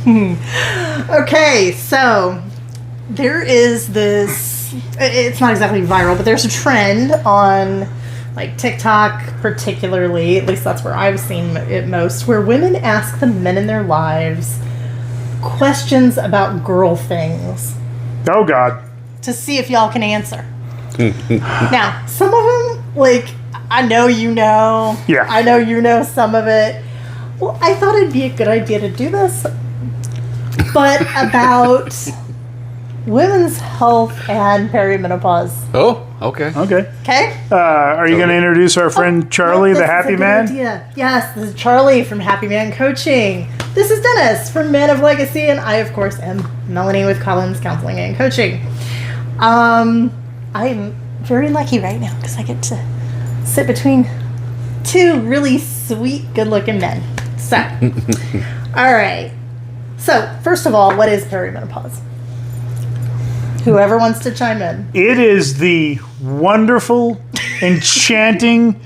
Okay, so there is this, it's not exactly viral, but there's a trend on like TikTok particularly, at least that's where I've seen it most, where women ask the men in their lives questions about girl things. Oh, God. To see if y'all can answer. Now, some of them, like, I know you know. Yeah. I know you know some of it. Well, I thought it'd be a good idea to do this. But about women's health and perimenopause. Oh, okay. Okay. Okay? Are you going to introduce our friend Charlie, the happy man? Idea. Yes, this is Charlie from Happy Man Coaching. This is Dennis from Man of Legacy, and I, of course, am Melanie with Collins Counseling and Coaching. I'm very lucky right now because I get to sit between two really sweet, good-looking men. So, all right. So, first of all, what is perimenopause? Whoever wants to chime in. It is the wonderful, enchanting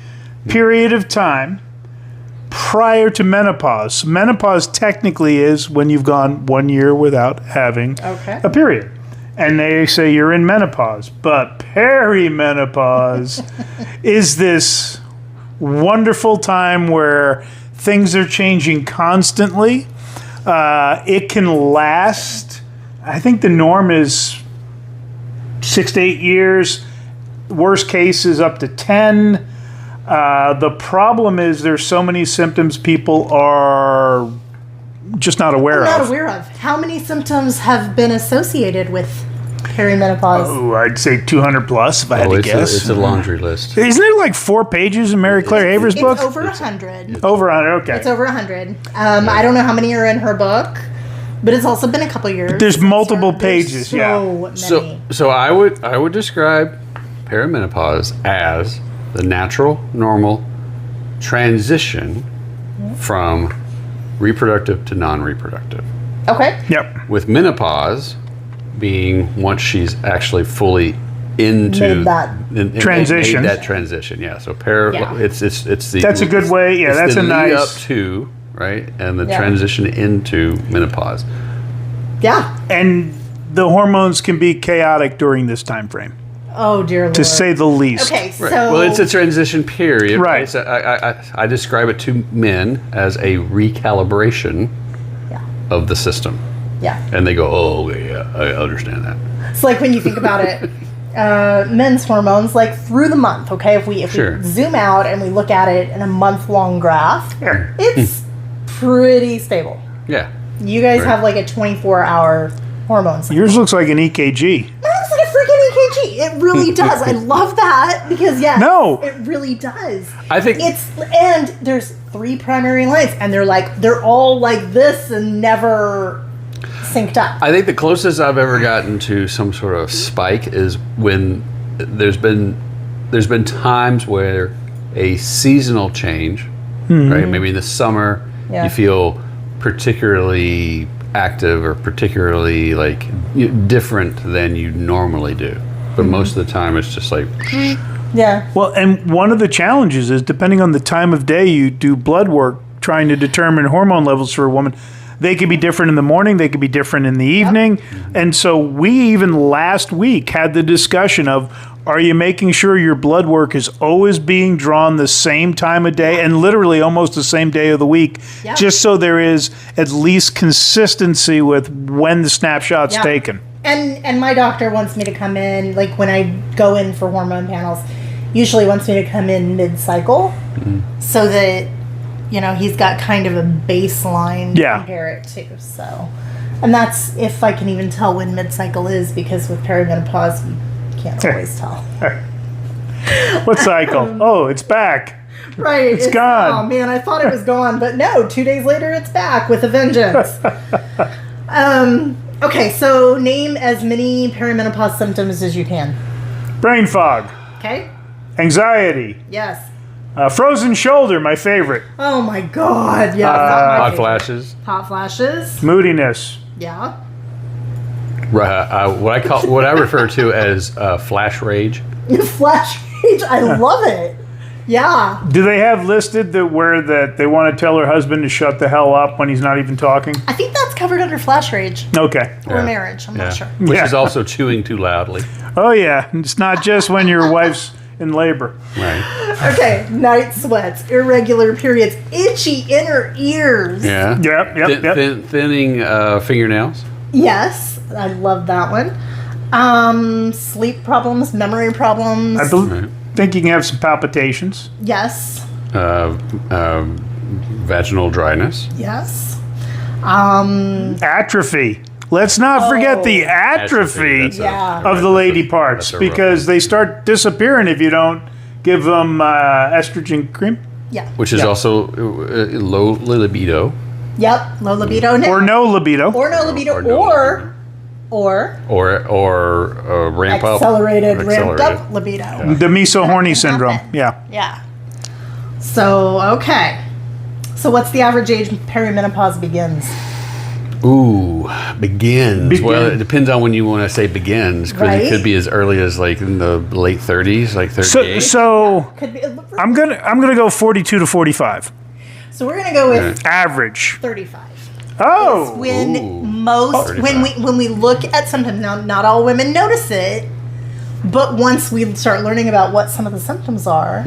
period of time prior to menopause. Menopause technically is when you've gone 1 year without having a period. And they say you're in menopause. But perimenopause is this wonderful time where things are changing constantly. It can last, I think the norm is 6 to 8 years. Worst case is up to 10. The problem is there's so many symptoms people are just not aware of. How many symptoms have been associated with perimenopause? Oh, I'd say 200 plus if I had to guess. It's a laundry list. Isn't it like 4 pages in Mary Claire Haver's book? It's over 100. Over 100, okay. It's over 100. I don't know how many are in her book, but it's also been a couple years. There's multiple pages, So I would describe perimenopause as the natural, normal transition from reproductive to non-reproductive. Okay. Yep. With menopause being once she's actually fully into Made that transition. Made that transition, yeah. So it's the that's a good way. Yeah, that's a nice up to right, and the transition into menopause. Yeah. And the hormones can be chaotic during this time frame. Oh dear Lord. To say the least. Okay, so well, it's a transition period. Right. So I describe it to men as a recalibration of the system. Yeah. And they go, oh, okay, yeah, I understand that. It's like when you think about it, men's hormones, like through the month, okay? If we zoom out and we look at it in a month-long graph, it's pretty stable. Yeah. You guys have like a 24-hour hormone cycle. Yours looks like an EKG. It looks like a freaking EKG. It really does. I love that because, it really does. I think and there's 3 primary lines, and they're all like this and never synced up. I think the closest I've ever gotten to some sort of spike is when there's been times where a seasonal change, right? Maybe in the summer you feel particularly active or particularly like different than you normally do. But most of the time it's just like Well, and one of the challenges is depending on the time of day you do blood work trying to determine hormone levels for a woman. They could be different in the morning. They could be different in the evening. And so we even last week had the discussion of, are you making sure your blood work is always being drawn the same time of day and literally almost the same day of the week, just so there is at least consistency with when the snapshot's taken. And my doctor wants me to come in, like when I go in for hormone panels, usually wants me to come in mid-cycle so that he's got kind of a baseline to compare it to. So, and that's if I can even tell when mid-cycle is, because with perimenopause, you can't always tell. What cycle? Oh, it's back. Right. It's gone. Oh, man, I thought it was gone. But no, 2 days later, it's back with a vengeance. Okay, so name as many perimenopause symptoms as you can. Brain fog. Okay. Anxiety. Yes. Frozen shoulder, my favorite. Oh my God! Yeah, hot flashes. Hot flashes. Moodiness. Yeah. What I refer to as flash rage. Flash rage. I love it. Yeah. Do they have listed that they want to tell her husband to shut the hell up when he's not even talking? I think that's covered under flash rage Okay. or Yeah. marriage. I'm not sure. Which Yeah. is also chewing too loudly. Oh yeah, it's not just when your wife's in labor. Right. Okay, night sweats, irregular periods, itchy inner ears. Yeah. Yep. Thinning fingernails. Yes, I love that one. Sleep problems, memory problems. I think you can have some palpitations. Yes, Vaginal dryness. yes. Atrophy. Let's not forget the atrophy That's Yeah. of the lady parts, That's a rough because they start disappearing if you don't give them estrogen cream Yeah. Which is Yep. also low libido. Yep. Low libido now. or no libido. Or no libido. Or no Or Or ramp up. ramped Accelerated. up libido. The miso horny Can syndrome. happen. Yeah. Yeah. So, okay. So what's the average age perimenopause begins? Ooh, begins. Begin. Well, it depends on when you want to say begins, because Right. it could be as early as like in the late 30s, like 38. So Could be. I'm gonna go 42 to 45 So we're gonna go with average. 35. Oh, When Ooh. most when we look at symptoms, now not all women notice it, but once we start learning about what some of the symptoms are,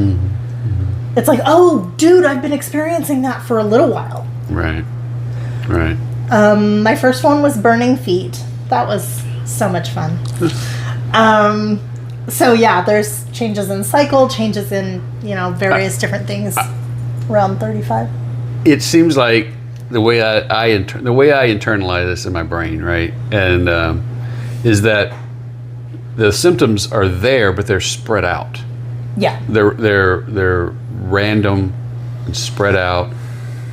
it's like, oh, dude, I've been experiencing that for a little while. Right. Right. My first one was burning feet. That was so much fun. So yeah, there's changes in cycle, changes in various different things around 35. It seems like the way I internalize this in my brain, right, and is that the symptoms are there, but they're spread out. Yeah. They're random and spread out,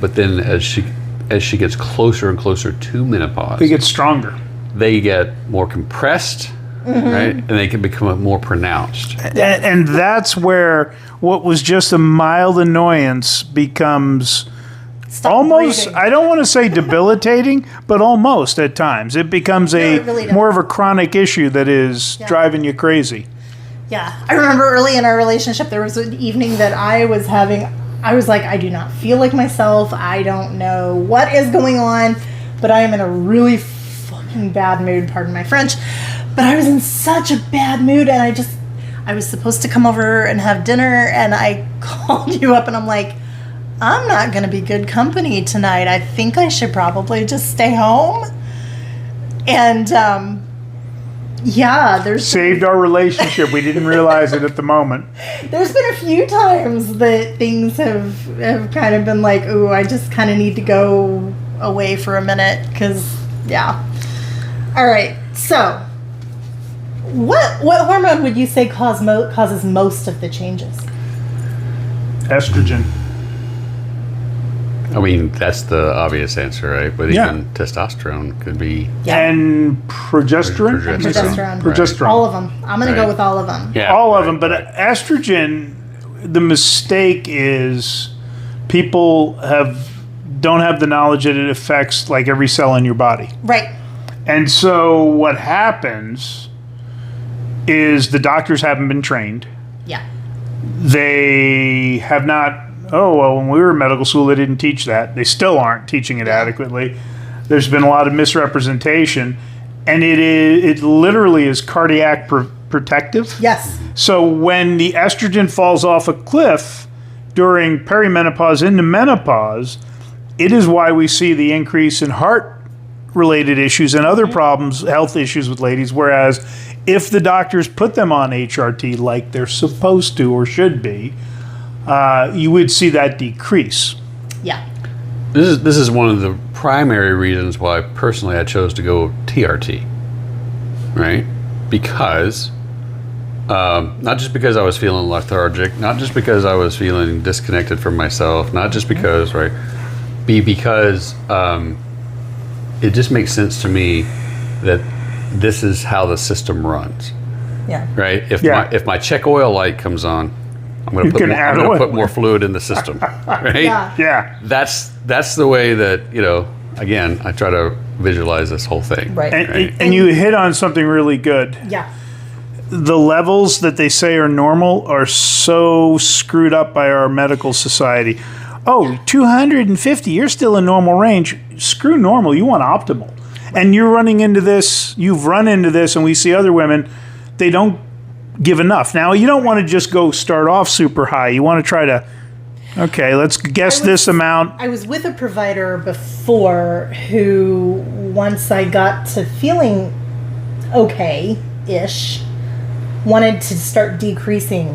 but then as she gets closer and closer to menopause, it gets stronger. they get more compressed, right, and they can become more pronounced. And that's where what was just a mild annoyance becomes Stop almost, breathing. I don't want to say debilitating, but almost at times. It becomes it really does. more of a chronic issue that is driving you crazy. Yeah. I remember early in our relationship, there was an evening that I was like, I do not feel like myself. I don't know what is going on, but I am in a really fucking bad mood, pardon my French. But I was in such a bad mood, and I was supposed to come over and have dinner, and I called you up, and I'm like, I'm not going to be good company tonight. I think I should probably just stay home. And, yeah, Saved our relationship. We didn't realize it at the moment. there's been a few times that things have kind of been like, ooh, I just kind of need to go away for a minute, because, yeah. All right, so what hormone would you say causes most of the changes? Estrogen. I mean, that's the obvious answer, right? But Yeah. even testosterone could be. Yeah. And progesterone? Progesterone. Progesterone. All of them. I'm going to go Right. with all of them. Yeah, All of right, them, but right. estrogen, the mistake is people don't have the knowledge that it affects like every cell in your body. Right. And so what happens is the doctors haven't been trained. Yeah. They have not, when we were in medical school, they didn't teach that. They still aren't teaching it adequately. There's been a lot of misrepresentation, and it literally is cardiac protective. Yes. So when the estrogen falls off a cliff during perimenopause into menopause, it is why we see the increase in heart-related issues and other problems, health issues with ladies, whereas if the doctors put them on HRT like they're supposed to or should be, you would see that decrease. Yeah. This is one of the primary reasons why personally I chose to go TRT, right? Because not just because I was feeling lethargic, not just because I was feeling disconnected from myself, not just because, right? Because it just makes sense to me that this is how the system runs, Yeah. right? Yeah. If my check oil light comes on, I'm going to put more fluid in the system, right? Yeah. Yeah. That's the way that, again, I try to visualize this whole thing. Right. And you hit on something really good. Yeah. the levels that they say are normal are so screwed up by our medical society. Oh, 250, you're still in normal range. Screw normal, you want optimal. And you've run into this, and we see other women, they don't give enough. Now, you don't want to just go start off super high. You want to try to, okay, let's guess this amount. I was with a provider before who, once I got to feeling okay-ish, wanted to start decreasing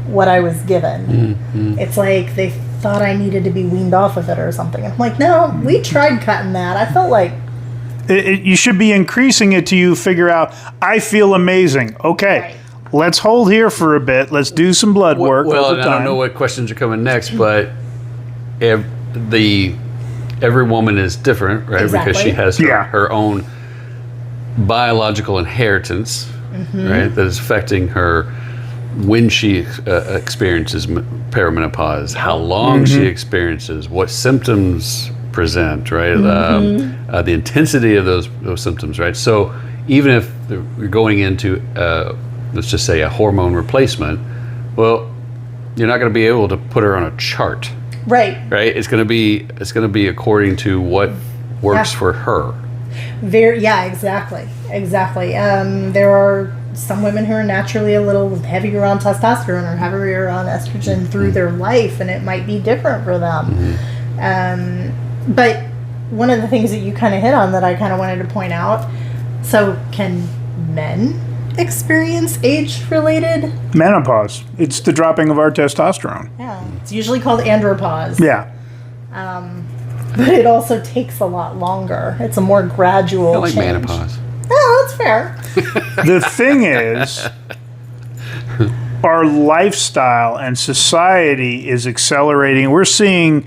what I was given. Mm-hmm. It's like they thought I needed to be weaned off of it or something. I'm like, no, we tried cutting that. I felt like... You should be increasing it till you figure out, I feel amazing. Okay, right. Let's hold here for a bit. Let's do some blood work over time. I don't know what questions are coming next, but every woman is different, right? Exactly. Because she has her own biological inheritance, right, that is affecting her when she experiences perimenopause, how long she experiences, what symptoms present, right, the intensity of those symptoms, right? So even if you're going into, let's just say, a hormone replacement, well, you're not going to be able to put her on a chart, right? It's going to be according to what works for her. Exactly. There are some women who are naturally a little heavier on testosterone or heavier on estrogen through their life, and it might be different for them. But one of the things that you kind of hit on that I kind of wanted to point out, so can men experience age-related? Menopause. It's the dropping of our testosterone. Yeah, it's usually called andropause. Yeah. But it also takes a lot longer. It's a more gradual change. I like menopause. Oh, that's fair. The thing is, our lifestyle and society is accelerating. We're seeing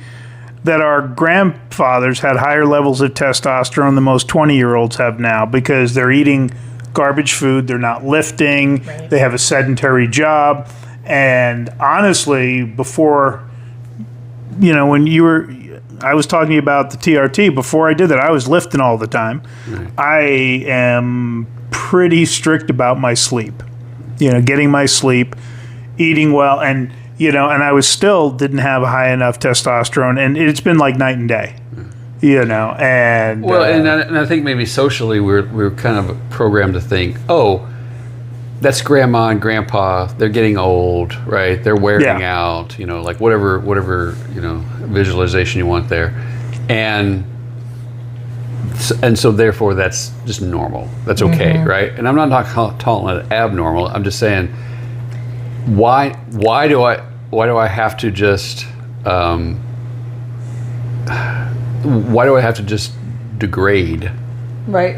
that our grandfathers had higher levels of testosterone than most 20-year-olds have now because they're eating garbage food, they're not lifting, they have a sedentary job. And honestly, before, when I was talking about the TRT, before I did that, I was lifting all the time. I am pretty strict about my sleep, getting my sleep, eating well, and I was still didn't have a high enough testosterone, and it's been like night and day, and and I think maybe socially we're kind of programmed to think, oh, that's grandma and grandpa, they're getting old, right? They're wearing out, like whatever visualization you want there, and so therefore that's just normal. That's okay, right? And I'm not calling it abnormal. I'm just saying, why do I have to just degrade? Right.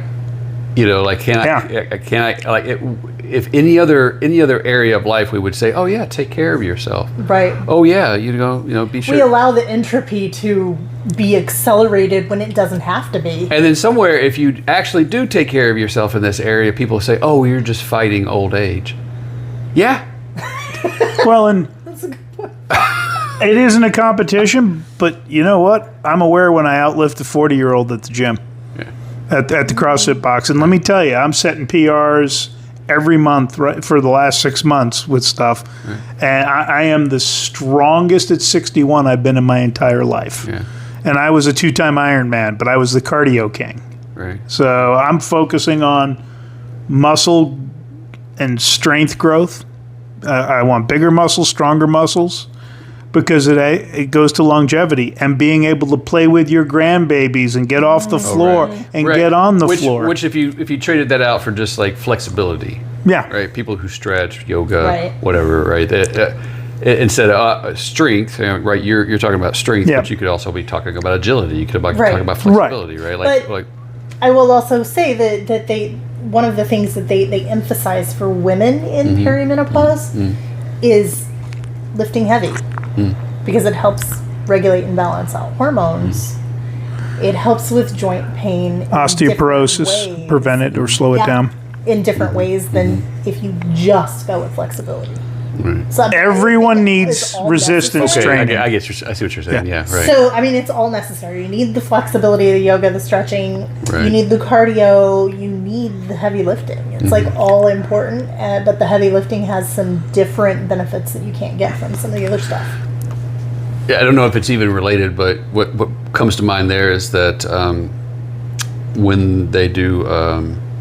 Can I like it, if any other area of life we would say, oh yeah, take care of yourself. Right. Oh yeah, be sure. We allow the entropy to be accelerated when it doesn't have to be. And then somewhere, if you actually do take care of yourself in this area, people say, oh, you're just fighting old age. Yeah. Well, and it isn't a competition, but you know what? I'm aware when I outlift a 40-year-old at the gym, at the CrossFit box. And let me tell you, I'm setting PRs every month for the last 6 months with stuff. And I am the strongest at 61 I've been in my entire life. Yeah. And I was a 2-time Ironman, but I was the cardio king. Right. So I'm focusing on muscle and strength growth. I want bigger muscles, stronger muscles, because it goes to longevity and being able to play with your grandbabies and get off the floor and get on the floor. Which if you traded that out for just like flexibility, right? People who stretch, yoga, whatever, right? Instead of strength, right? You're talking about strength, but you could also be talking about agility. You could be talking about flexibility, right? Like I will also say that one of the things that they emphasize for women in perimenopause is lifting heavy because it helps regulate and balance out hormones. It helps with joint pain, osteoporosis, prevent it or slow it down in different ways than if you just go with flexibility. Right. So everyone needs resistance training. I see what you're saying. Yeah, right. So it's all necessary. You need the flexibility, the yoga, the stretching. Right. You need the cardio. You need the heavy lifting. It's like all important, but the heavy lifting has some different benefits that you can't get from some of the other stuff. Yeah, I don't know if it's even related, but what comes to mind there is that when they do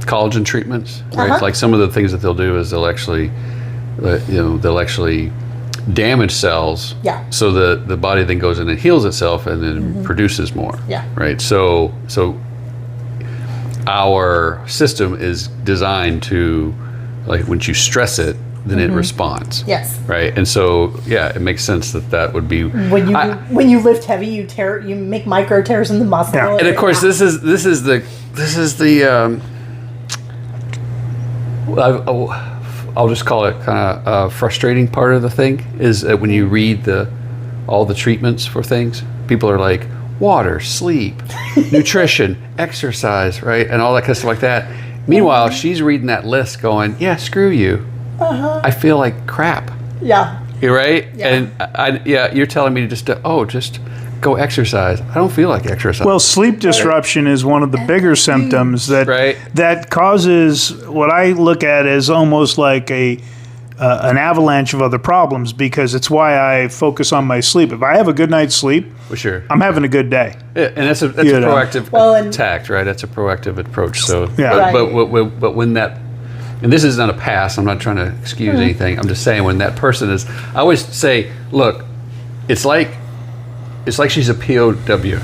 collagen treatments, right? Like some of the things that they'll do is they'll actually, they'll actually damage cells. Yeah. So the body then goes in and heals itself and then produces more. Yeah. Right. So our system is designed to, like, once you stress it, then it responds. Yes. Right. And so, yeah, it makes sense that would be when you lift heavy, you make micro tears in the muscle. Yeah. And of course, this is the I'll just call it kind of frustrating part of the thing is that when you read all the treatments for things, people are like water, sleep, nutrition, exercise, right, and all that kind of stuff like that. Meanwhile, she's reading that list, going, "Yeah, screw you. I feel like crap." Yeah. You're right, Yeah. and you're telling me to just go exercise. I don't feel like exercise. Well, sleep disruption is one of the bigger symptoms that causes what I look at as almost like an avalanche of other problems, because it's why I focus on my sleep. If I have a good night's sleep, for sure, I'm having a good day. Yeah, and that's a proactive Well, tact, right? That's a proactive approach. So, Yeah. but when that, and this is not a pass. I'm not trying to excuse anything. I'm just saying when that person is. I always say, look, it's like she's a POW.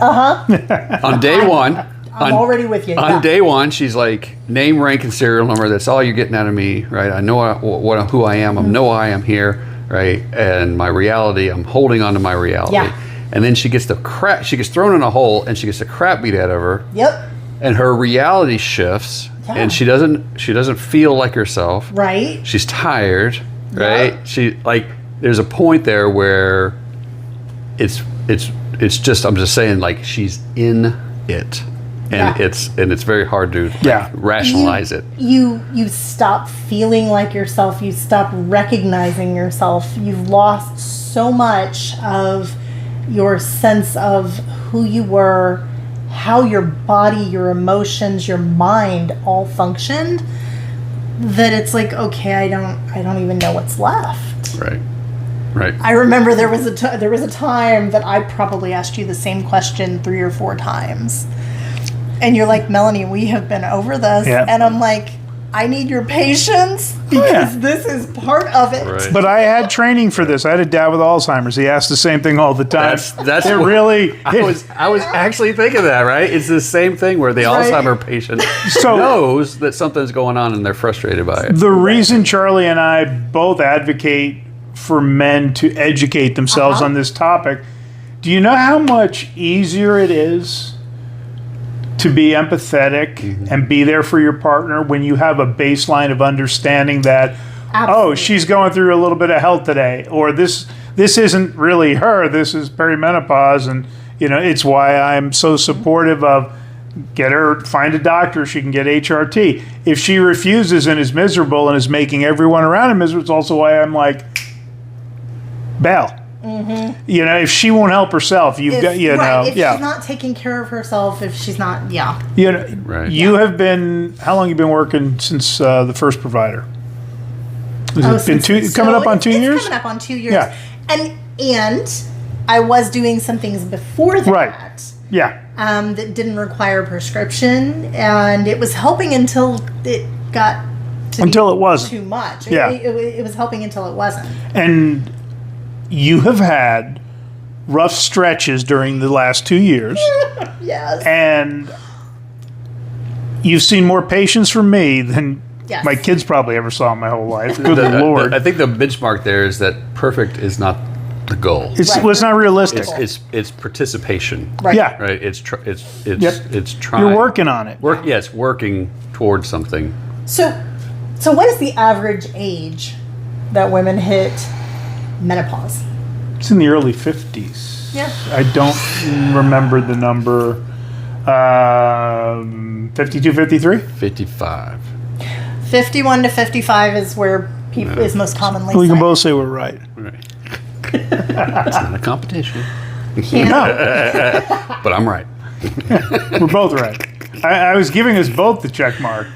On day one. I'm already with you. On day one, she's like, name, rank, and serial number. That's all you're getting out of me, right? I know who I am. I know why I'm here, right? And my reality, I'm holding on to my reality. Yeah. And then she gets thrown in a hole, and she gets the crap beat out of her. Yep. And her reality shifts, Yeah. and she doesn't feel like herself. Right. She's tired, right? Yep. She there's a point there where it's just, I'm just saying, like, she's in it. And Yeah. it's very hard to rationalize it. You stop feeling like yourself. You stop recognizing yourself. You've lost so much of your sense of who you were, how your body, your emotions, your mind all functioned, that it's like, okay, I don't even know what's left. Right. I remember there was a time that I probably asked you the same question 3 or 4 times. And you're like, Melanie, we have been over this. Yeah. And I'm like, I need your patience because this is part of it. Right. But I had training for this. I had a dad with Alzheimer's. He asked the same thing all the time. That's it what- really. I was actually thinking that, right? It's the same thing where the Right. Alzheimer patient knows that something's going on and they're frustrated by it. The reason Charlie and I both advocate for men to educate themselves on this topic, do you know how much easier it is to be empathetic and be there for your partner when you have a baseline of understanding that, Absolutely. oh, she's going through a little bit of health today, or this isn't really her, this is perimenopause, and it's why I'm so supportive of find a doctor, she can get HRT. If she refuses and is miserable and is making everyone around her miserable, it's also why I'm like, bail. If she won't help herself, If she's not taking care of herself, if she's not, Right. You have been. How long have you been working since the first provider? Has it been coming up on 2 years? It's coming up on 2 years. Yeah. And I was doing some things before that. Right. Yeah. That didn't require prescription, and it was helping until it got to Until it wasn't. too much. Yeah. It was helping until it wasn't. And you have had rough stretches during the last 2 years, Yes. and you've seen more patients from me than Yes. my kids probably ever saw in my whole life. Good I Lord. think the benchmark there is that perfect is not the goal. It's not realistic. It's participation. Right. Yeah. Right. It's Yep. trying. You're working on it. It's working towards something. So what is the average age that women hit menopause? It's in the early 50s. Yeah. I don't remember the number. 52, 53? 55. 51 to 55 is where people is most commonly We can cited. both say we're right. Right. It's not a competition. No, But I'm right. we're both right. I was giving us both the check mark.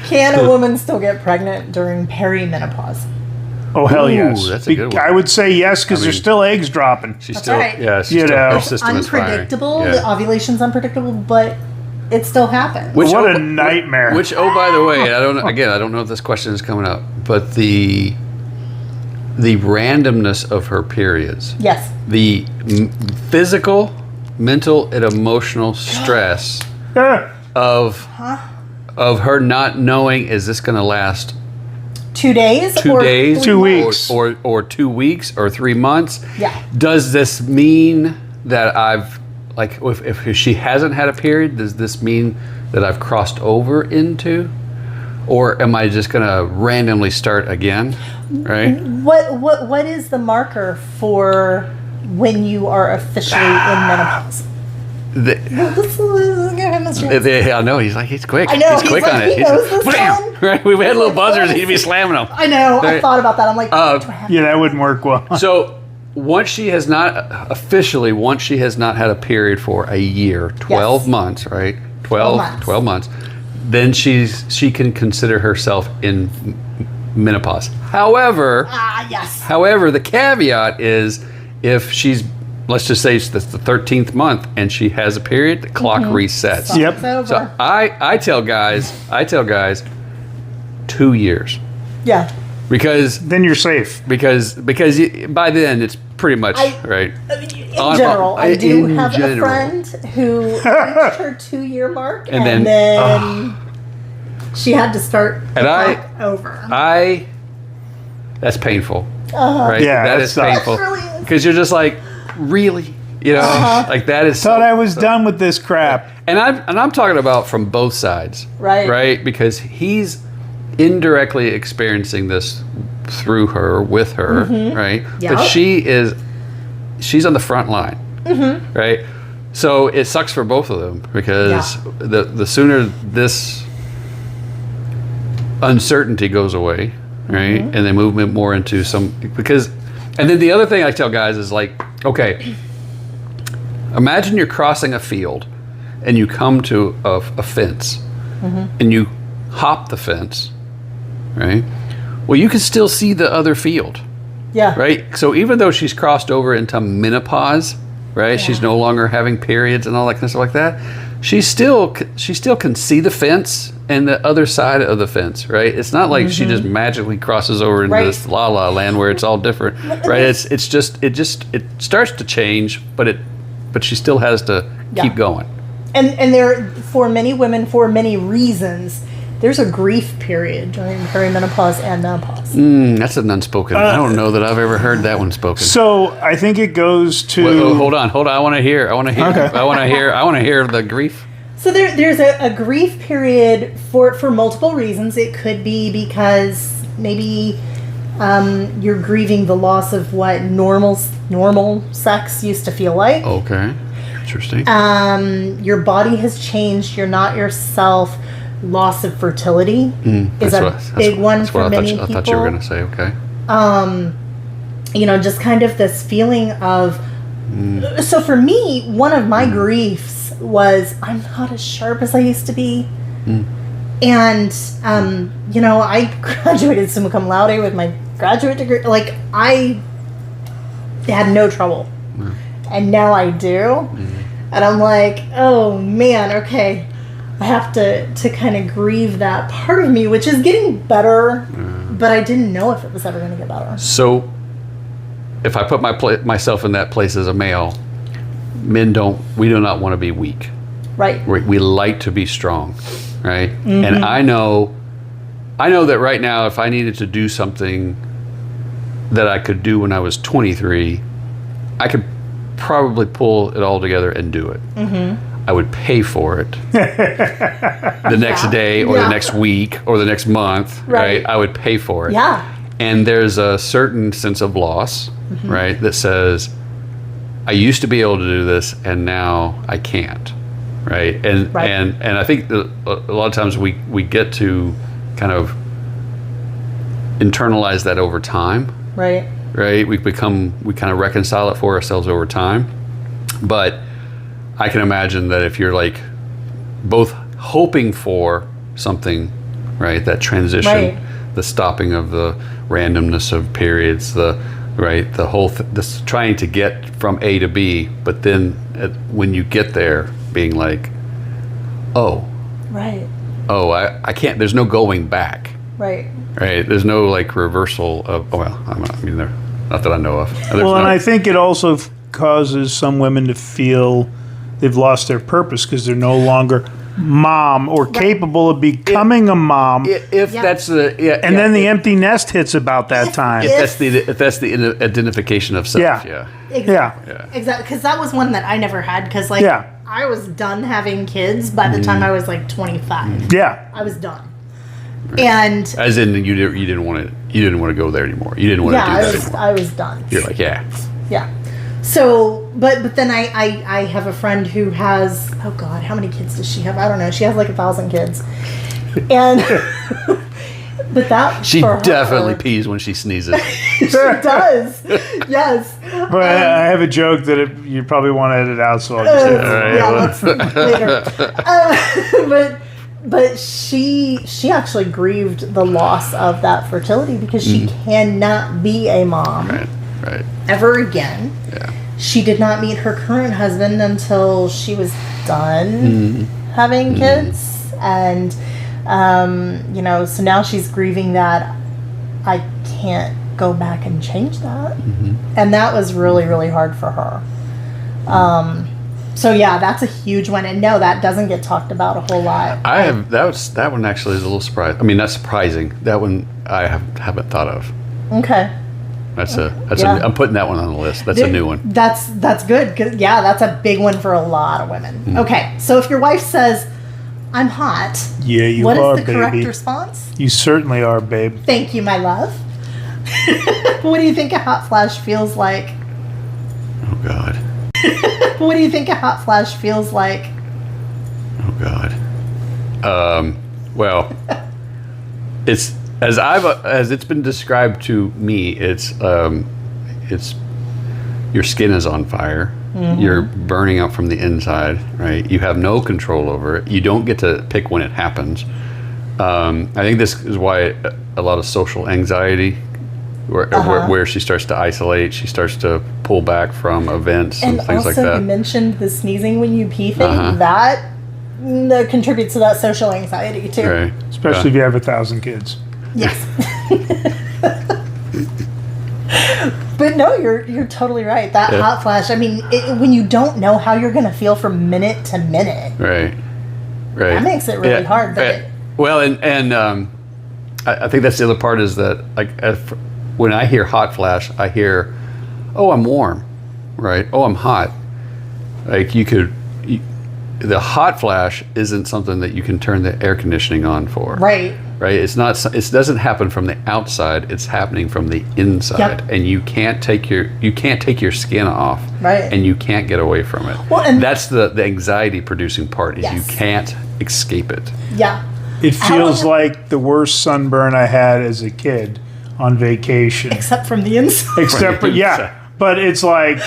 Can a woman still get pregnant during perimenopause? Oh, hell Ooh, yes. that's a good one. I would say yes because I there's mean- still eggs dropping. She's That's still, right. yeah, she's You still, know. her It's system is firing. Unpredictable. Yeah. The ovulation's unpredictable, but it still happens. Which, What a nightmare. Which, oh, by the way, I don't know if this question is coming up, but the randomness of her periods, Yes. the physical, mental, and emotional stress of her not knowing, is this going to last 2 days? 2 or days, 2 months? weeks. or 2 weeks, or 3 months? Yeah. Does this mean that I've, like, if she hasn't had a period, does this mean that I've crossed over into? Or am I just going to randomly start again? Right? What is the marker for when you are officially in menopause? I know, he's quick. I know, he's he's quick like, on it. he knows this Bam! one. Right? We had little buzzers, Yes. he'd be slamming them. I know. I Right. thought about that. I'm like, do I have Yeah, that wouldn't work well. So once she has not had a period for a year, 12 Yes. months, right? 12 months. Then she can consider herself in menopause. However, yes. the caveat is if she's, let's just say it's the 13th month and she has a period, the clock resets. So Yep. it's over. So I tell guys 2 years. Yeah. Because Then you're safe. by then it's pretty much right. In general, I do have a friend who reached her 2-year mark, And and then- then she had to start the And clock over. That's painful, right? Yeah, that that is sucks. painful It really is. because you're just like, really, like that is. Thought I was done with this crap. And I'm talking about from both sides, Right. Right, because he's indirectly experiencing this through her, with her, right? Yeah. But she's on the front line, right? So it sucks for both of them because the sooner this uncertainty goes away, right, and they move it more into and then the other thing I tell guys is like, okay, imagine you're crossing a field and you come to a fence and you hop the fence, right? Well, you can still see the other field, Yeah. right? So even though she's crossed over into menopause, right? She's no longer having periods and all that kind of stuff like that. She still can see the fence and the other side of the fence, right? It's not like she just magically crosses over into Right. this la la land where it's all different, right? It starts to change, but she still has to keep going. And there, for many women, for many reasons, there's a grief period during perimenopause and menopause. That's an unspoken. I don't know that I've ever heard that one spoken. So I think it goes to. Wait, hold on. I want to hear. Okay. I want to hear the grief. So there's a grief period for multiple reasons. It could be because maybe you're grieving the loss of what normal sex used to feel like. Okay. Interesting. Your body has changed. You're not yourself. Loss of fertility is a big one for many people. I thought you were going to say, okay. Just kind of this feeling of. So for me, one of my griefs was I'm not as sharp as I used to be. And, I graduated summa cum laude with my graduate degree. Like, I had no trouble. And now I do. And I'm like, oh, man, okay. I have to kind of grieve that part of me, which is getting better, but I didn't know if it was ever going to get better. So, if I put myself in that place as a male, we do not want to be weak. Right. We like to be strong, right? And I know that right now, if I needed to do something that I could do when I was 23, I could probably pull it all together and do it. I would pay for it the next day or the next week or the next month, right? I would pay for it. Yeah. And there's a certain sense of loss, right, that says, I used to be able to do this and now I can't, right? And I think a lot of times we get to kind of internalize that over time. Right. Right? We kind of reconcile it for ourselves over time. But I can imagine that if you're like both hoping for something, right? That transition, Right. the stopping of the randomness of periods, the whole this trying to get from A to B, but then when you get there, being like, Right. I can't. There's no going back. Right. Right. There's no like reversal of. Oh, well, not that I know of. Well, and I think it also causes some women to feel they've lost their purpose because they're no longer mom or capable of becoming a mom. If that's the And then the empty nest hits about that time. if that's the identification of self. Yeah. Exactly. Exactly. Because that was one that I never had. Because I was done having kids by the time I was like 25. Yeah. I was done. And as in you didn't want to go there anymore. You didn't want to do that anymore. I was done. You're like, yeah. So, but then I have a friend who has, oh God, how many kids does she have? I don't know. She has like 1,000 kids. And, but that She for definitely her, pees when she sneezes. she does. Yes. But I have a joke that you probably want to edit out, so I'll just edit it. Let's later. But she actually grieved the loss of that fertility because she cannot be a mom Right. ever again. Yeah. She did not meet her current husband until she was done having kids. And, so now she's grieving that I can't go back and change that. And that was really, really hard for her. So yeah, that's a huge one. And no, that doesn't get talked about a whole lot. That one actually is a little surprising. I mean, not surprising. That one I haven't thought of. Okay. I'm putting that one on the list. That's a new one. That's good. 'Cause, that's a big one for a lot of women. Okay, so if your wife says, "I'm hot," Yeah, you what are, is the correct baby. response? You certainly are, babe. Thank you, my love. What do you think a hot flash feels like? Oh God. What do you think a hot flash feels like? Oh God. Well, it's as it's been described to me. It's your skin is on fire. You're burning up from the inside. Right. You have no control over it. You don't get to pick when it happens. I think this is why a lot of social anxiety, where she starts to isolate, she starts to pull back from events and things like that. And also, you mentioned the sneezing when you pee thing. That contributes to that social anxiety too. Right. Especially if you have 1,000 kids. Yes. But no, you're totally right. That hot flash. I mean, when you don't know how you're going to feel from minute to minute, Right. that makes it really hard. But Well, and I think that's the other part is that when I hear hot flash, I hear, oh, I'm warm, right? Oh, I'm hot. Like the hot flash isn't something that you can turn the air conditioning on for. right. Right? It doesn't happen from the outside. It's happening from the inside, Yep. and you can't take your skin off, Right. and you can't get away from it. Well, and that's the anxiety producing part is you Yes. can't escape it. Yeah. It feels like the worst sunburn I had as a kid on vacation. Except from the inside. Except for, but it's like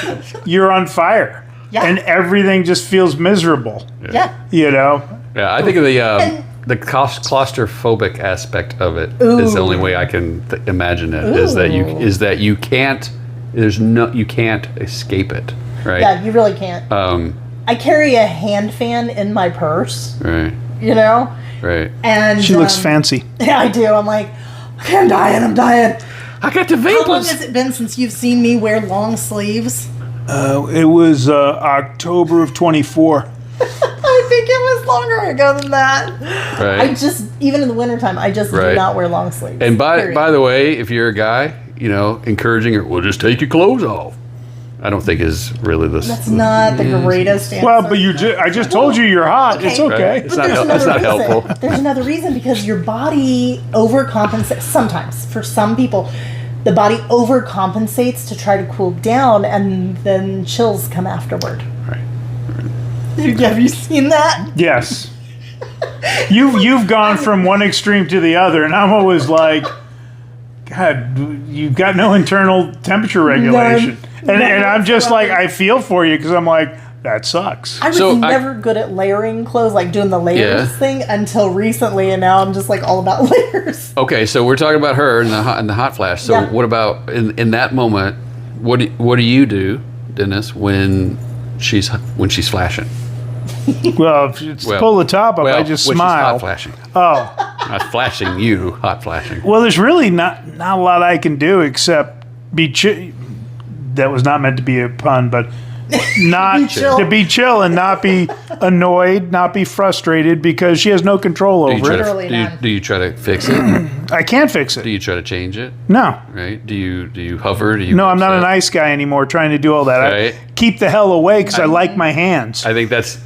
you're on fire. Yeah. And everything just feels miserable. Yeah. You know? Yeah, I think of the claustrophobic aspect of it is the only way I can imagine it. Is that you can't escape it, right? Yeah, you really can't. I carry a hand fan in my purse. Right. You know. Right. And She looks fancy. Yeah, I do. I'm like, okay, I'm dying. I got the How long vapors. has it been since you've seen me wear long sleeves? It was October of 24. I think it was longer ago than that. Right. I just, even in the wintertime, I just do Right. not wear long sleeves. And by period. the way, if you're a guy, encouraging her, well, just take your clothes off. I don't think is really the. That's not the greatest answer. Well, but I just told you you're hot. Okay. It's okay. Right. It's But not, there's it's not another reason. helpful. There's another reason because your body overcompensates. Sometimes, for some people, the body overcompensates to try to cool down, and then chills come afterward. Right. Have you seen that? Yes. You've gone from one extreme to the other, and I'm always like, God, you've got no internal temperature regulation. And I'm just like, I feel for you because I'm like, that sucks. I was never good at layering clothes, like doing the layers thing until recently, and now I'm just like all about layers. Okay, so we're talking about her in the hot flash. So what about in that moment? What do you do, Dennis, when she's flashing? Well, if it's pull the top up, I just when smile. She's hot flashing. Oh, Not flashing you, hot flashing. well, there's really not a lot I can do except be chill. That was not meant to be a pun, but not chill. to be chill and not be annoyed, not be frustrated because she has no control over it. Literally none. Do you try to fix it? I can't fix it. Do you try to change it? No. Right? Do you hover? Do you? No, I'm not a upset? nice guy anymore trying to do all that. Right. I keep the hell away because I like my hands. I think that's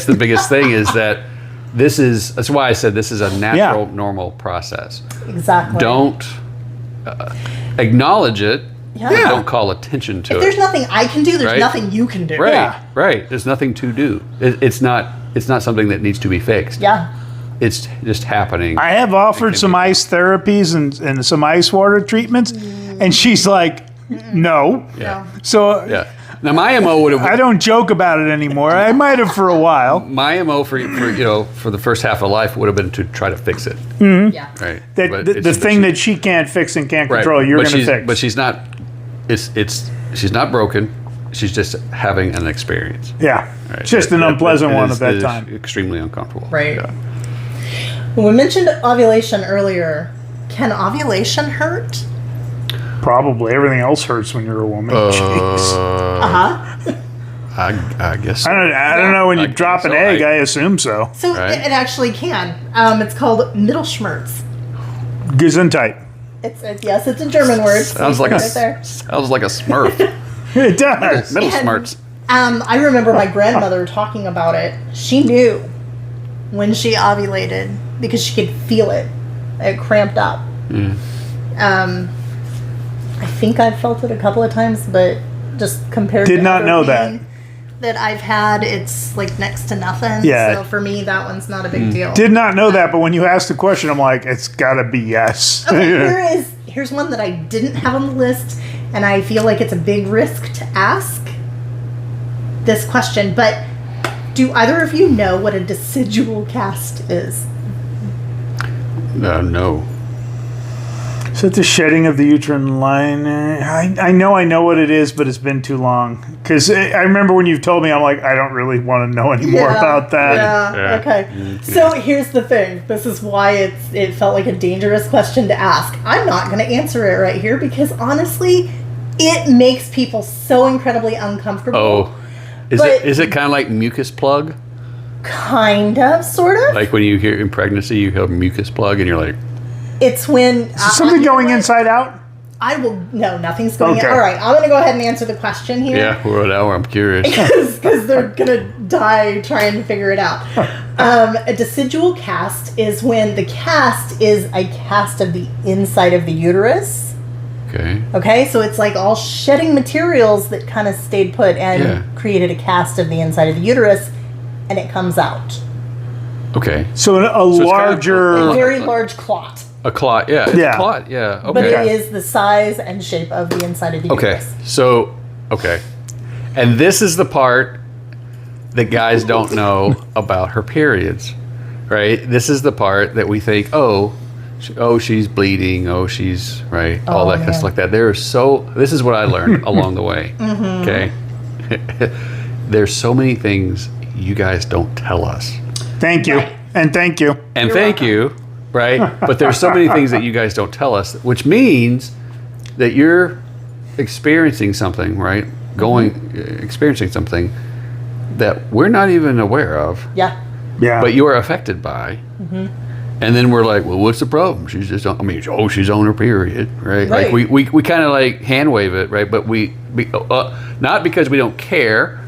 the biggest thing is that that's why I said this is a natural, normal process. Exactly. Don't acknowledge it. Yeah. But don't call attention to If it. there's nothing I can do, there's Right? nothing you can do. Right, Yeah. right. There's nothing to do. It's not something that needs to be fixed. Yeah. It's just happening. I have offered some ice therapies and some ice water treatments, and she's like, no. Yeah. So Yeah. Now my MO would have. I don't joke about it anymore. I might have for a while. My MO for the first half of life would have been to try to fix it. Yeah. Right. That But the it's- thing but that she can't fix and can't right. control, you're But going to she's- fix. But she's not. She's not broken. She's just having an experience. yeah, Right? just an unpleasant one is- at that is time. Extremely uncomfortable. Right. Yeah. When we mentioned ovulation earlier, can ovulation hurt? Probably everything else hurts when you're a woman. Jeez. Uh-huh. I guess. I don't know when you I drop guess an so. egg. I assume so. So Right. it actually can. It's called Mittelschmerz. Gesundheit. Yes, it's a German word. so Sounds like you a put it there. Smurf. It does. Middle And, smarts. I remember my grandmother talking about it. She knew when she ovulated because she could feel it. It cramped up. I think I've felt it a couple of times, but just compared Did to not other know pain that I've had, it's like next to nothing. Yeah. So for me, that one's not a big deal. Did not know that, but when you asked the question, I'm like, it's got to be yes. Okay, here's one that I didn't have on the list, and I feel like it's a big risk to ask this question, but do either of you know what a decidual cast is? No. Is that the shedding of the uterine line? I know what it is, but it's been too long. Because I remember when you've told me, I'm like, I don't really want to know anymore about that. Yeah, okay. So here's the thing. This is why it felt like a dangerous question to ask. I'm not going to answer it right here because honestly, it makes people so incredibly uncomfortable. Oh, is it kind of like mucus plug? Kind of, sort of. Like when you hear in pregnancy, you have mucus plug, and you're like, It's when... Is something going inside out? No, nothing's going Okay. in. All right, I'm going to go ahead and answer the question here. yeah, well, now I'm curious. Because they're going to die trying to figure it out. A decidual cast is when the cast is a cast of the inside of the uterus. Okay. Okay, so it's like all shedding materials that kind of stayed put and created a cast of the inside of the uterus, and it comes out. Okay. So a it's kind of larger... A very large clot. A clot, yeah. It's Yeah. a clot, yeah. Okay. But it is the size and shape of the inside of the Okay. uterus. So, okay. And this is the part that guys don't know about her periods, right? This is the part that we think, she's bleeding, she's, right? All that kind of stuff like that. This is what I learned along the way, okay? There's so many things you guys don't tell us. Thank you. Right. And thank you. And You're thank welcome. you, right? But there's so many things that you guys don't tell us, which means that you're experiencing something, right? Experiencing something that we're not even aware of, Yeah. Yeah. but you are affected by. And then we're like, well, what's the problem? She's just, she's on her period, right? Like Right. we kind of like hand wave it, right? But we not because we don't care,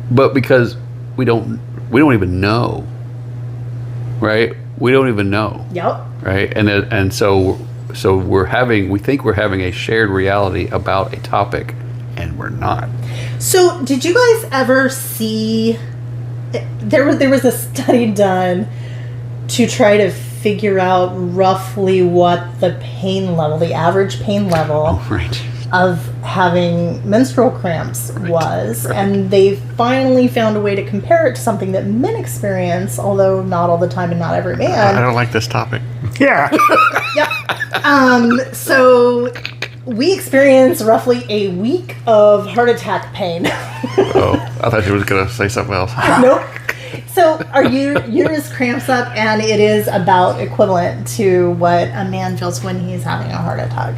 but because we don't even know, right? We don't even know, Yep. right? And so we think we're having a shared reality about a topic, and we're not. So, did you guys ever see? There was a study done to try to figure out roughly what the pain level, the average pain level, Right. of having menstrual cramps was, and they finally found a way to compare it to something that men experience, although not all the time and not every I man. don't like this topic. Yeah. Yep. So we experience roughly a week of heart attack pain. Oh, I thought you was going to say something else. Nope. So our uterus cramps up, and it is about equivalent to what a man feels when he's having a heart attack.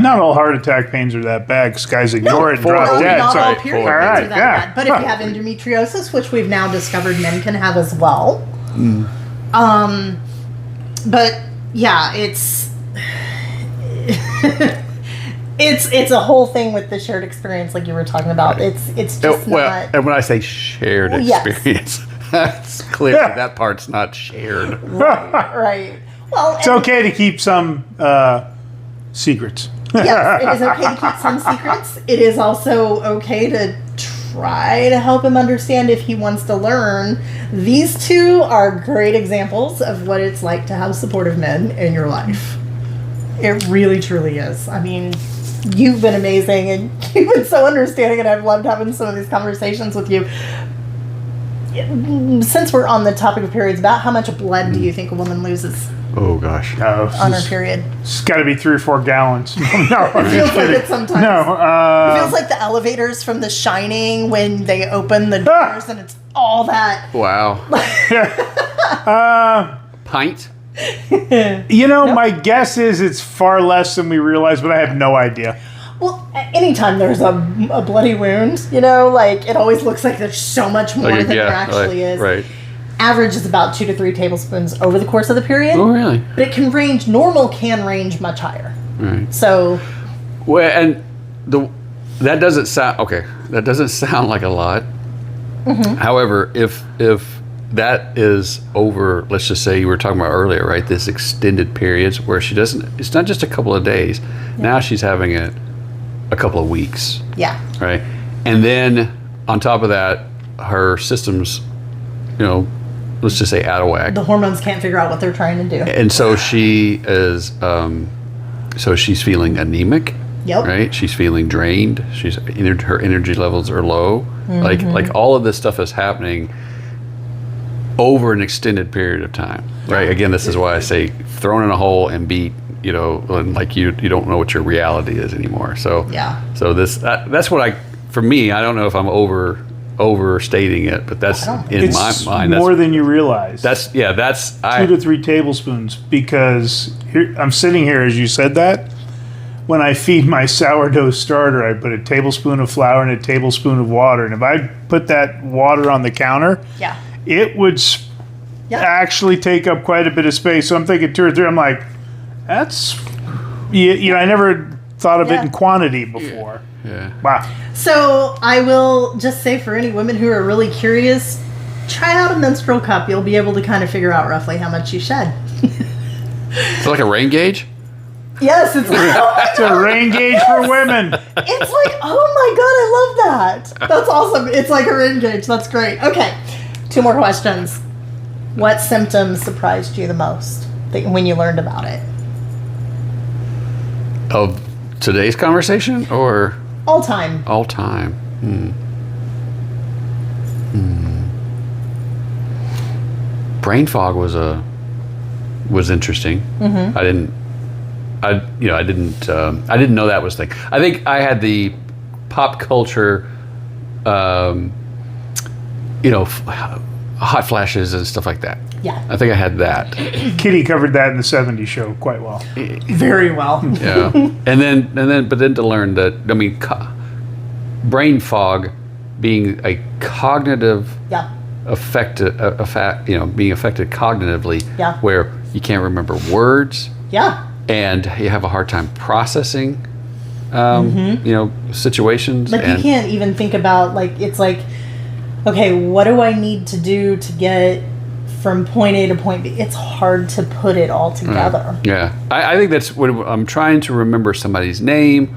Not all heart attack pains are that bad because guys ignore it and drop dead. Not So- all period all pains right, are that yeah. bad. But if you have endometriosis, which we've now discovered men can have as well. But yeah, it's it's a whole thing with the shared experience, like you were talking about. It's just not. And when I say shared Yes. experience, that's clearly that part's not shared. Right. Well, It's okay to keep some secrets. yes, it is okay to keep some secrets. It is also okay to try to help him understand if he wants to learn. These two are great examples of what it's like to have supportive men in your life. It really, truly is. I mean, you've been amazing, and you've been so understanding, and I've loved having some of these conversations with you. Since we're on the topic of periods, about how much blood do you think a woman loses Oh, gosh. on her period? It's got to be 3 or 4 gallons. No, It feels like it sometimes. no. It feels like the elevators from The Shining when they open the doors and it's all that. Wow. Pint? My guess is it's far less than we realize, but I have no idea. Well, anytime there's a bloody wound, it always looks like there's so much more than there actually is. Right. Average is about 2 to 3 tablespoons over the course of the period. Oh, really? But it can range, normal can range much higher. Right. So, Well, and that doesn't sound okay. That doesn't sound like a lot. However, if that is over, let's just say you were talking about earlier, right? This extended periods where she doesn't. It's not just a couple of days. Now she's having it a couple of weeks, yeah. right? And then on top of that, her system's, let's just say out of whack. The hormones can't figure out what they're trying to do. And so she is, so she's feeling anemic. Yep. Right? She's feeling drained. Her energy levels are low. Like all of this stuff is happening over an extended period of time. Right? Again, this is why I say thrown in a hole and beat. And like you don't know what your reality is anymore. So Yeah. So that's what for me. I don't know if I'm overstating it, but that's in It's my mind. more than you realize. 2 to 3 tablespoons, because I'm sitting here as you said that. When I feed my sourdough starter, I put a tablespoon of flour and a tablespoon of water. And if I put that water on the counter, Yeah. it would actually take up quite a bit of space. So I'm thinking 2 or 3. I'm like, that's, I never thought of it in quantity before. Yeah. Wow. So I will just say for any women who are really curious, try out a menstrual cup. You'll be able to kind of figure out roughly how much you shed. Is it like a rain gauge? Yes, it's It's a rain gauge for women. it's like, oh my god, I love that. That's awesome. It's like a rain gauge. That's great. Okay, 2 more questions. What symptoms surprised you the most when you learned about it? Of today's conversation or All time. all time? Brain fog was interesting. I didn't know that was a thing. I think I had the pop culture, hot flashes and stuff like that. Yeah. I think I had that. Kitty covered that in the 70s show quite well. Very well. Yeah. and then to learn that, brain fog being a cognitive Yeah. being affected cognitively, Yeah. where you can't remember words Yeah. and you have a hard time processing, situations. Like and you can't even think about it's like, okay, what do I need to do to get from point A to point B? It's hard to put it all together. Yeah, I think that's when I'm trying to remember somebody's name,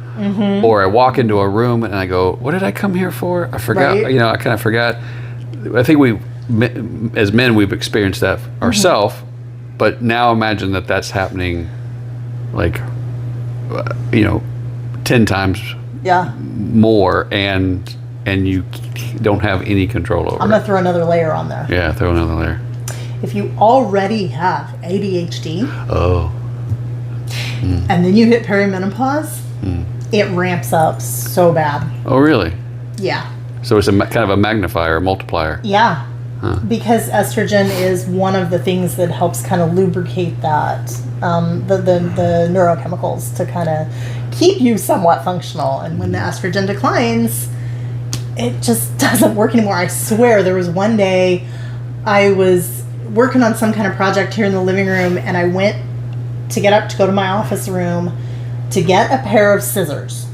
or I walk into a room and I go, "What did I come here for?" I forgot. Right. I kind of forgot. I think as men, we've experienced that ourselves, but now imagine that's happening, 10 times Yeah. more, and you don't have any control over I'm it. going to throw another layer on there. Yeah, throw another layer. If you already have ADHD Oh. and then you hit perimenopause, it ramps up so bad. Oh, really? Yeah. So it's kind of a magnifier, a multiplier. Yeah. Because estrogen is one of the things that helps kind of lubricate that, the neurochemicals to kind of keep you somewhat functional. And when the estrogen declines, it just doesn't work anymore. I swear there was one day I was working on some kind of project here in the living room, and I went to get up to go to my office room to get a pair of scissors.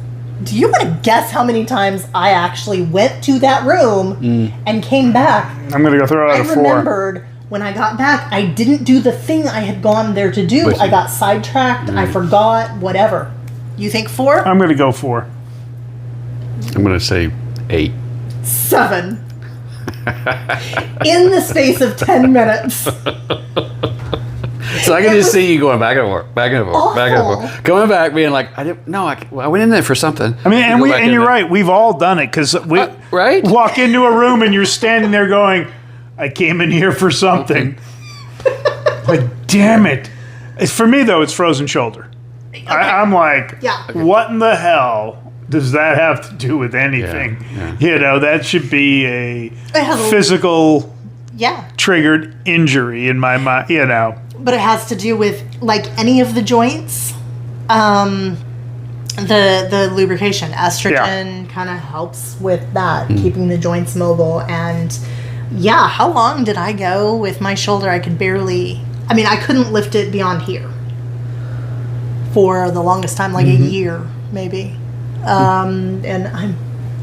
Do you want to guess how many times I actually went to that room and came back? I'm going to go throw out a 4. I remembered when I got back, I didn't do the thing I had gone there to do. But I got sidetracked. I forgot, whatever. You think 4? I'm going to go 4. I'm going to say 8. 7. In the space of 10 minutes. So I can just see you going back and forth, back and forth, back and Awful. forth, coming back, being like, I went in there for something. I mean, You go back in you're there. right. We've all done it because we right? walk into a room and you're standing there going, I came in here for something. Like, damn it. For me, though, it's frozen shoulder. I'm like, Yeah. Okay. what in the hell does that have to do with anything? Yeah. You know, that should be a has a- physical Yeah. triggered injury in my mind, you know. But it has to do with, like, any of the joints. The lubrication. Estrogen kind of helps with that, keeping the joints mobile. And yeah, how long did I go with my shoulder? I couldn't lift it beyond here for the longest time, like a year maybe. And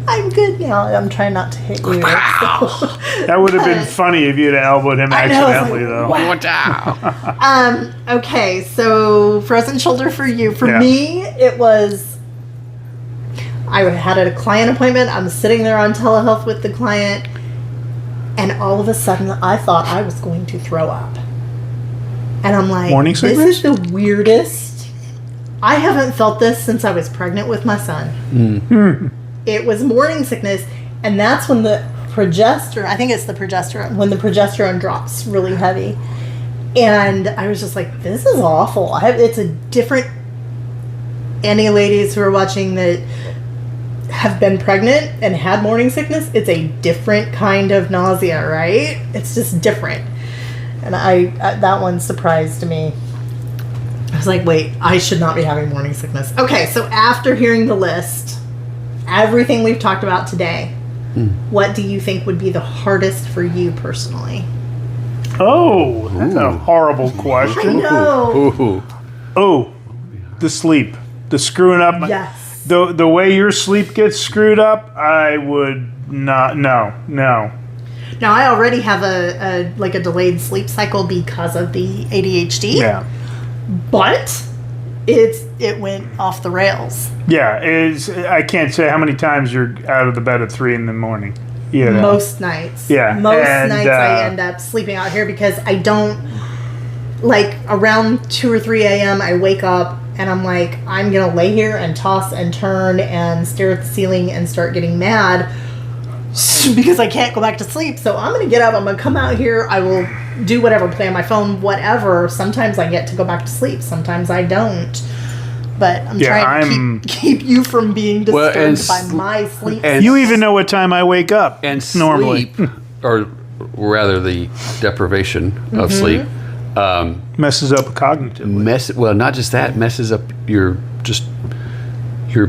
I'm good now. I'm trying not to hit you. That would have been funny if you'd elbowed him I know, it's accidentally, like, though. wow. Watch out. Okay, so frozen shoulder for you. For Yeah. me, it was, I had a client appointment. I'm sitting there on telehealth with the client, and all of a sudden I thought I was going to throw up. And I'm like, Morning this sickness? is the weirdest. I haven't felt this since I was pregnant with my son. It was morning sickness, and that's when the progesterone, I think it's the progesterone, when the progesterone drops really heavy. And I was just like, this is awful. It's a different, any ladies who are watching that have been pregnant and had morning sickness, it's a different kind of nausea, right? It's just different. And that one surprised me. I was like, wait, I should not be having morning sickness. Okay, so after hearing the list, everything we've talked about today, what do you think would be the hardest for you personally? Oh, that's a horrible I question. know. Ooh. Oh, the sleep. The screwing up. Yes. The way your sleep gets screwed up, I would not. No. Now, I already have a delayed sleep cycle because of the ADHD. Yeah. But it went off the rails. Yeah. I can't say how many times you're out of the bed at 3 a.m. You know. Most nights. Yeah, Most and, nights I end up sleeping out here because I don't, like, around 2 or 3 a.m. I wake up and I'm like, I'm going to lay here and toss and turn and stare at the ceiling and start getting mad because I can't go back to sleep. So I'm going to get up. I'm going to come out here. I will do whatever, play on my phone, whatever. Sometimes I get to go back to sleep. Sometimes I don't. But I'm trying to keep you from being disturbed by my sleep. And You even know what time I wake up. and normally sleep, or rather the deprivation of sleep, messes up cognitively. not just that, messes up your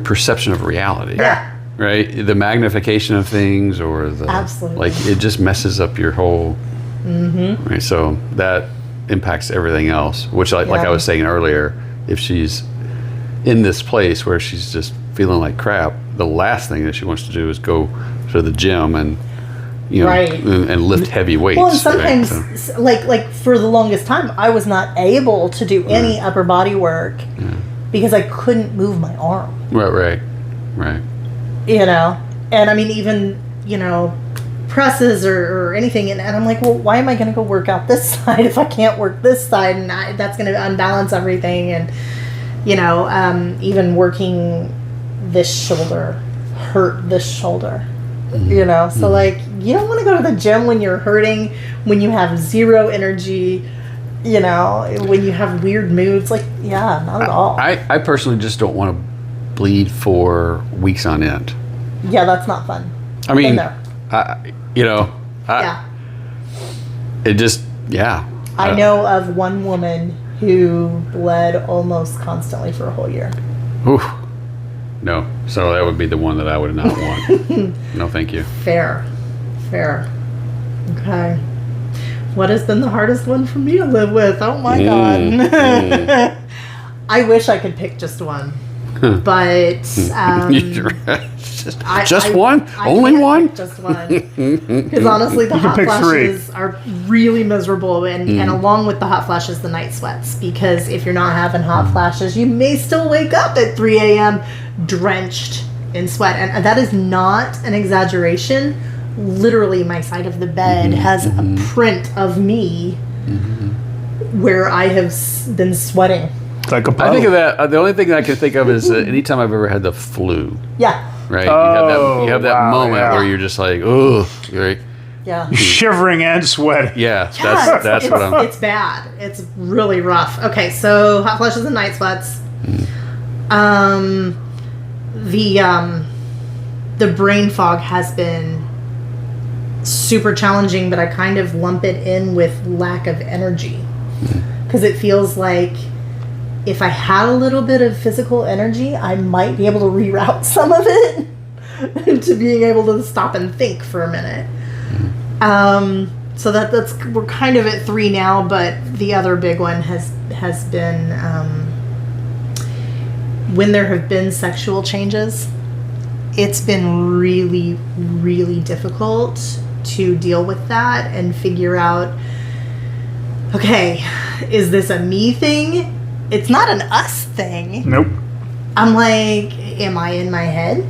perception of reality. Yeah. Right? The magnification of things, or the Absolutely. like, it just messes up your whole. Right. So that impacts everything else. Which, like I was saying earlier, if she's in this place where she's just feeling like crap, the last thing that she wants to do is go to the gym and Right. and lift heavy weights. Well, and sometimes, right? So, like for the longest time, I was not able to do any upper body work because I couldn't move my arm. right. You know, and I mean, even presses or anything, and I'm like, well, why am I going to go work out this side if I can't work this side, and that's going to unbalance everything, and even working this shoulder, hurt this shoulder. You know, so like, you don't want to go to the gym when you're hurting, when you have zero energy, you know, when you have weird moods. Like, yeah, not at all. I personally just don't want to bleed for weeks on end. Yeah, that's not fun. I mean, Yeah. It just, yeah. I know of one woman who bled almost constantly for a whole year. Oof. No. So that would be the one that I would not want. No, thank you. Fair. Okay. What has been the hardest one for me to live with? Oh my God. I wish I could pick just one. But just one? Only can't one? pick just one. Because honestly, the hot pick flashes are really miserable, and along with the hot flashes, the night sweats. Because if you're not having hot flashes, you may still wake up at 3 a.m. drenched in sweat, and that is not an exaggeration. Literally, my side of the bed has a print of me where I have been sweating. Like a I think of that. The only thing I can think of is anytime I've ever had the flu. Yeah. Right. Oh, you have that wow, moment yeah. where you're just like, oh, right. Yeah. shivering and sweating. Yeah. Yeah, That's what I'm. It's bad. It's really rough. Okay, so hot flashes and night sweats. The brain fog has been super challenging, but I kind of lump it in with lack of energy, because it feels like if I had a little bit of physical energy, I might be able to reroute some of it to being able to stop and think for a minute. So that's we're kind of at 3 now, but the other big one has been when there have been sexual changes. It's been really, really difficult to deal with that and figure out, okay, is this a me thing? It's not an us thing. Nope. I'm like, am I in my head?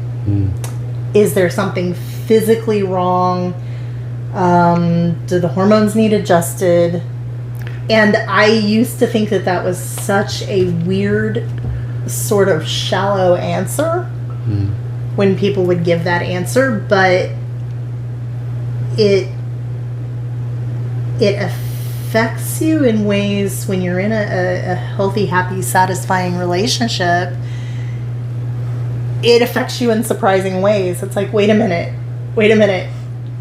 Is there something physically wrong? Do the hormones need adjusted? And I used to think that was such a weird, sort of shallow answer when people would give that answer, but it affects you in ways when you're in a healthy, happy, satisfying relationship. It affects you in surprising ways. It's like, wait a minute.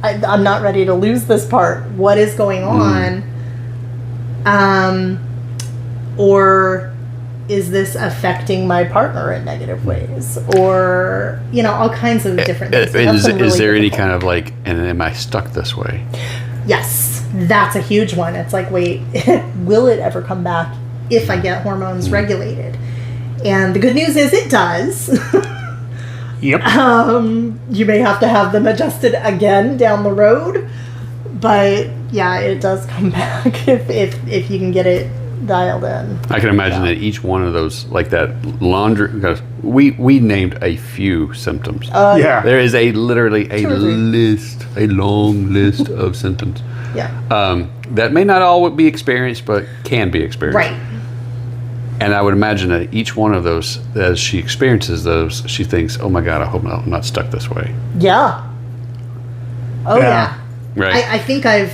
I'm not ready to lose this part. What is going on? Or is this affecting my partner in negative ways? Or, all kinds of different things. So Is there any kind of like, and am I stuck this way? Yes, that's a huge one. It's like, wait, will it ever come back if I get hormones regulated? And the good news is it does. Yep. You may have to have them adjusted again down the road, but yeah, it does come back if you can get it dialed in. I can imagine that each one of those, like that laundry, because we named a few symptoms. Yeah. There is literally a 2 or 3. list, a long list of symptoms. Yeah. That may not all be experienced, but can be experienced. Right. And I would imagine that each one of those, as she experiences those, she thinks, "Oh my God, I hope I'm not stuck this way." Yeah. Oh Yeah. yeah. Right. I think I've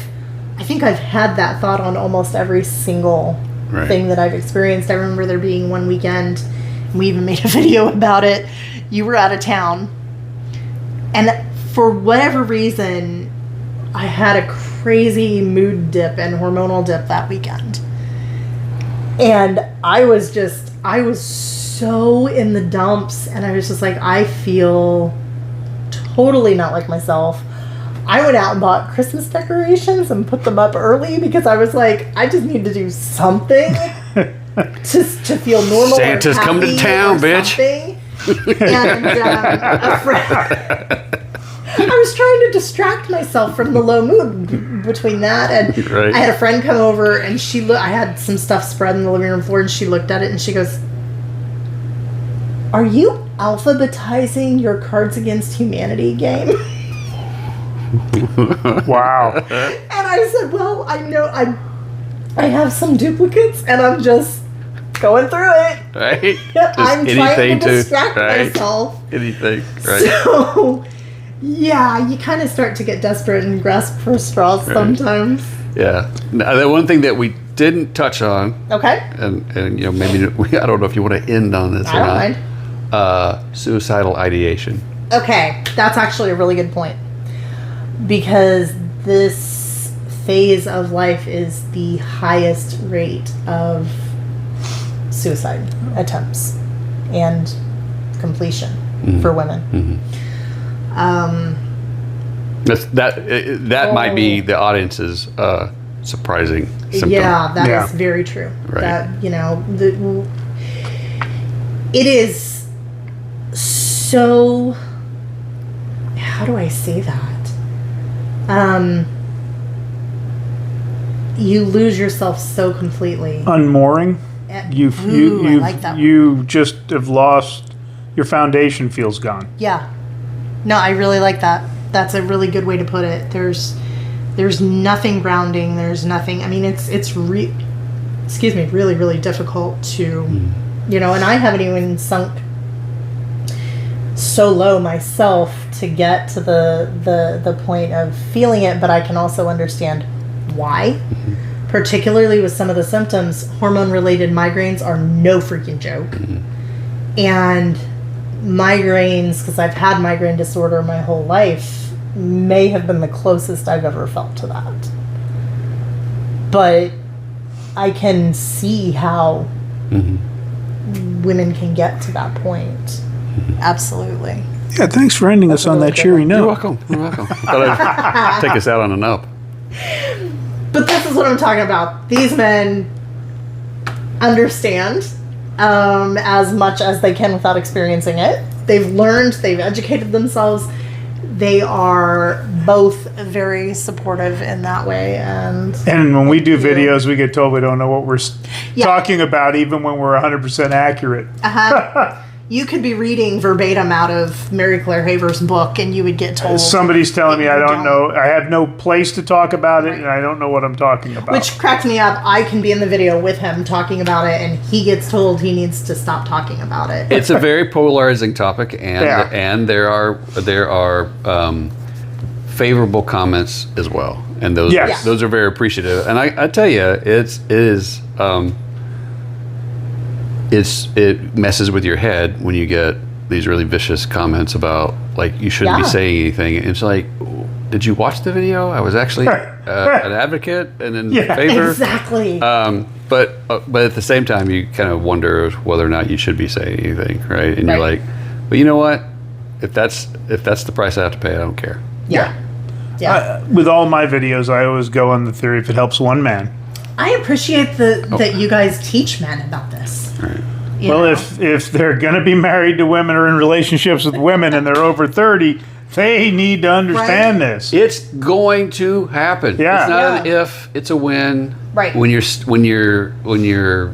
had that thought on almost every single thing that I've experienced. I remember there being one weekend, and we even made a video about it. You were out of town, and for whatever reason, I had a crazy mood dip and hormonal dip that weekend. And I was so in the dumps, and I was just like, I feel totally not like myself. I went out and bought Christmas decorations and put them up early because I was like, I just need to do something to feel normal. Santa's come to town, bitch. And a friend. I was trying to distract myself from the low mood between that, and I had a friend come over, and I had some stuff spread on the living room floor, and she looked at it and she goes, "Are you alphabetizing your Cards Against Humanity game?" Wow. And I said, "Well, I know I have some duplicates, and I'm just going through it. Right? I'm trying to distract myself. Anything, right? So, yeah, you kind of start to get desperate and grasp for straws sometimes. Yeah. Now, the one thing that we didn't touch on, Okay. and maybe I don't know if you want to end on this or I not. don't mind. Suicidal ideation. Okay, that's actually a really good point. Because this phase of life is the highest rate of suicide attempts and completion for women. That might be the audience's surprising symptom. Yeah, that is very true. Right. That, it is so, how do I say that? You lose yourself so completely. Unmooring. I like that You just have lost, your foundation feels gone. Yeah. No, I really like that. That's a really good way to put it. There's nothing grounding. There's nothing. I mean, it's really, really difficult to, and I haven't even sunk so low myself to get to the point of feeling it, but I can also understand why. Particularly with some of the symptoms, hormone-related migraines are no freaking joke. And migraines, because I've had migraine disorder my whole life, may have been the closest I've ever felt to that. But I can see how women can get to that point. Absolutely. Yeah, thanks for ending us on that cheery note. You're welcome. Thought I'd take us out on an up. But this is what I'm talking about. These men understand as much as they can without experiencing it. They've learned, they've educated themselves. They are both very supportive in that way. And when we do videos, we get told we don't know what we're talking about, even when we're 100% accurate. You could be reading verbatim out of Mary Claire Haver's book, and you would get told. Somebody's telling me I don't know. I have no place to talk about it, and I don't know what I'm talking about. Which cracks me up. I can be in the video with him talking about it, and he gets told he needs to stop talking about it. It's a very polarizing topic, and there are favorable comments as well, and those are very appreciative. And I tell you, it messes with your head when you get these really vicious comments about, like, you shouldn't be saying anything. And it's like, did you watch the video? I was actually an advocate and in favor. Exactly. But at the same time, you kind of wonder whether or not you should be saying anything, right? And you're like, but you know what? If that's the price I have to pay, I don't care. Yeah. With all my videos, I always go on the theory, if it helps one man. I appreciate that you guys teach men about this. Right. Well, if they're going to be married to women or in relationships with women and they're over 30, they need to understand this. It's going to happen. Yeah. It's not an if, it's a when. Right. When you're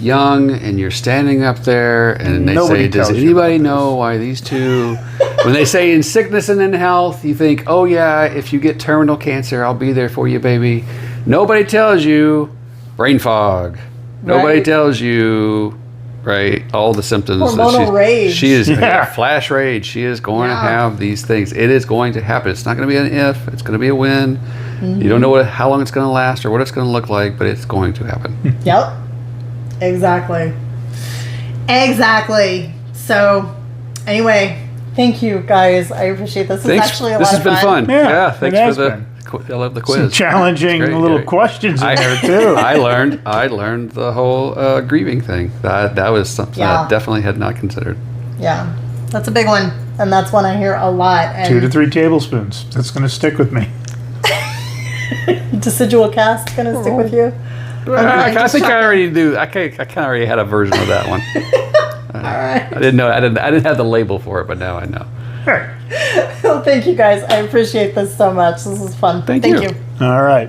young and you're standing up there and they Nobody say, does tells you anybody about know why these two? When they say in sickness and in health, you think, oh yeah, if you get terminal cancer, I'll be there for you, baby. Nobody tells you brain fog. Nobody tells you, all the symptoms. Hormonal rage. She is flash rage. She is going to have these things. It is going to happen. It's not going to be an if. It's going to be a when. You don't know how long it's going to last or what it's going to look like, but it's going to happen. Yep. Exactly. So, anyway, thank you guys. I appreciate this. This is actually a lot of fun. This has been fun. Yeah, thanks for I love the quiz. Some challenging little questions in there too. I learned the whole grieving thing. That was something I definitely had not considered. Yeah, that's a big one, and that's one I hear a lot. And 2 to 3 tablespoons. That's going to stick with me. Decidual cast going to stick with you. I think I already do. I kind of already had a version of that one. All right. I didn't know. I didn't have the label for it, but now I know. Well, thank you guys. I appreciate this so much. This is fun. Thank you. All right.